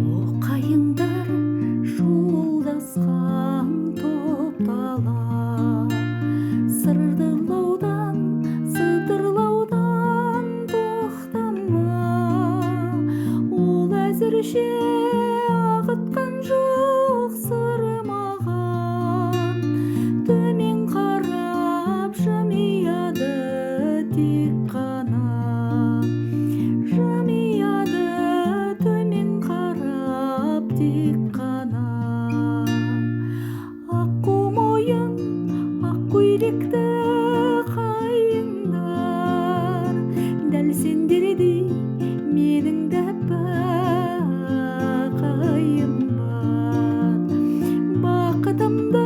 Окайыңдар шуылдасқан топтала, сырдырлаудан, сыдырлаудан тоқтама. Ол әзірше ағытқан жоқ сыры маған, төмен қарап жымияды тек қана. Жымияды төмен қарап тек қана. Аққу мойын, ақ көйлекті қайыңдар, дәл сендердей менің де бақайым бар. Бақытымды